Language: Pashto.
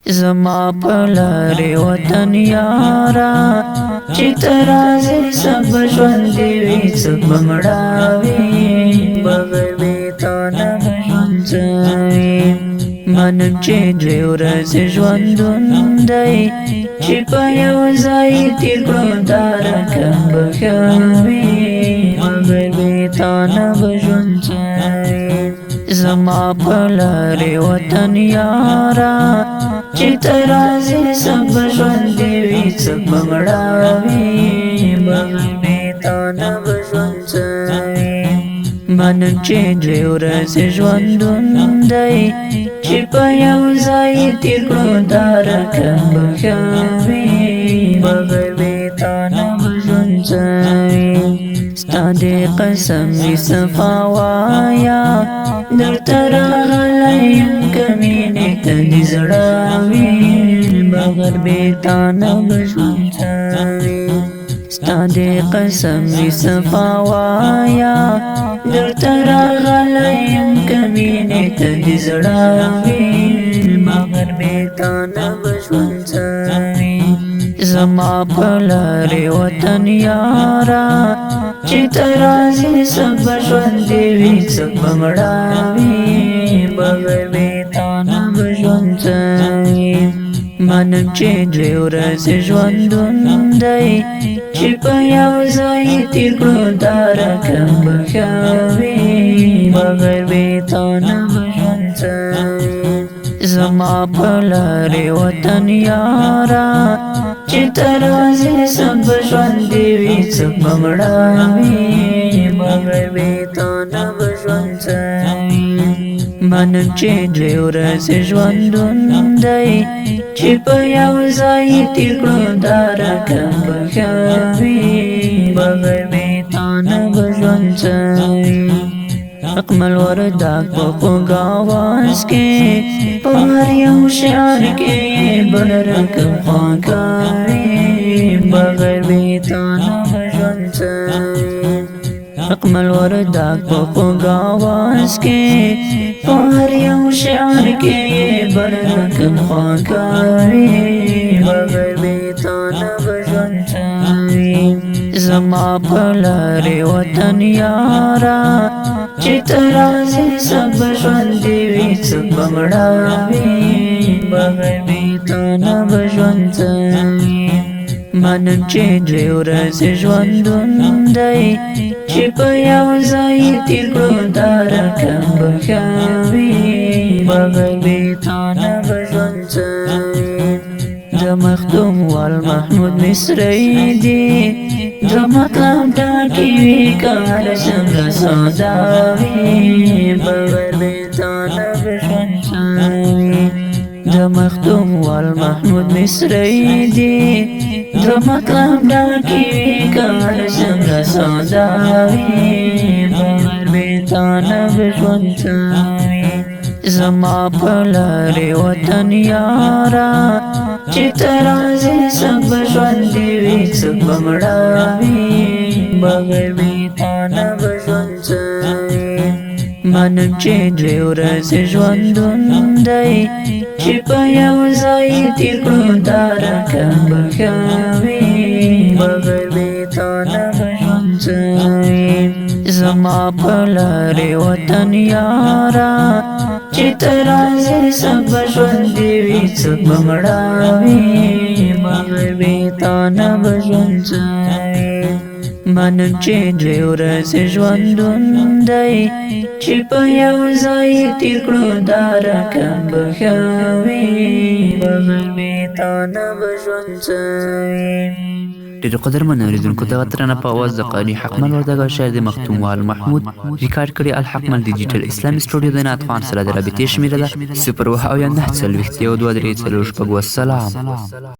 زما پلاری وطن یارا چی ترازی سب ژوندی وی سب مړاوی بغیر بیتا نبژوند زوی منم چی دوی ورځې ژوندون دی چی په یو ځای تیر کړو دا رقم بخوي بغیر بیتا نبژوند زوی زما پلاری وطن یارا چی ترازی سب ژوندی وی سب مړاوی بغیر بیتا نبژوند زوی منم چی دوی ورځې ژوندون دی چی په یو ځای تیر کړو دا رقم بخوي بغیر بیتا نبژوند زوی ستا دی قسم وی صفا وایا درته راغلی یم که مینې ته دې زړه وي بغیر بیتا نبژوند زوی ستا دی قسم وی صفا وایا درته راغلی یم که مینې ته دې زړه وي بغیر بیتا نبژوند زوی زما پلاری وطن یارا چی ترازی سب ژوندی وی سب مړاوی بغیر بیتا نبژوند زوی منم چی دوی ورځې ژوندون دی چی په یو ځای تیر کړو دا رقم بخوي بغیر بیتا نبژوند زوی زما پلاری وطن یارا چی ترازی سب ژوندی وی سب مړاوی بغیر بیتا نبژوند زوی منم چی دوی ورځې ژوندون دی چی په یو ځای تیر کړو دا رقم بخوي بغیر بیتا نبژوند زوی اقمل ورداک په خوږ آواز کې په هر یو شعر کې بل رقم خواږه بغیر بیتا نبژوند زوی اقمل ورداک په خوږ آواز کې په هر یو شعر کې بل رقم خواږه بغیر بیتا نبژوند زوی زما پلاری وطن یارا چی ترازی سب ژوندی وی سب مړاوی بغیر بیتا نبژوند زوی منم چی دوی ورځې ژوندون دی چی په یو ځای تیر کړو دا رقم بخوي بغیر بیتا نبژوند زوی د مخدوم والمحمود مصری دی د مطلب ډاکی وی کار څنګه سودا وی بغیر بیتا نبژوند زوی د مخدوم والمحمود مصری دی د مطلب ډاکی وی کار څنګه سودا وی بغیر بیتا نبژوند زوی زما پلاری وطن یارا چی ترازی سب ژوندی وی سب مړاوی بغیر بیتا نبژوند زوی منم چی دوی ورځې ژوندون دی چی په یو ځای تیر کړو دا رقم بخوي بغیر بیتا نبژوند زوی زما پلاری وطن یارا چی ترازی سب ژوندی وی سب مړاوی بغیر بیتا نبژوند زوی منم چی دوی ورځې ژوندون دی چی په یو ځای تیر کړو دا رقم بخوي بغیر بیتا نبژوند زوی ډېر قدرمن اورېدونکو دغه ترانه په اواز د قاری حقمل وردګ شاعر د مختوم وال محمود ریکارډ کړي الحقمل ډیجیټل اسلامي سټوډیو د نعت خان سره د رابطې شمیره ده 0 او 9 40 2 3 4 5 والسلام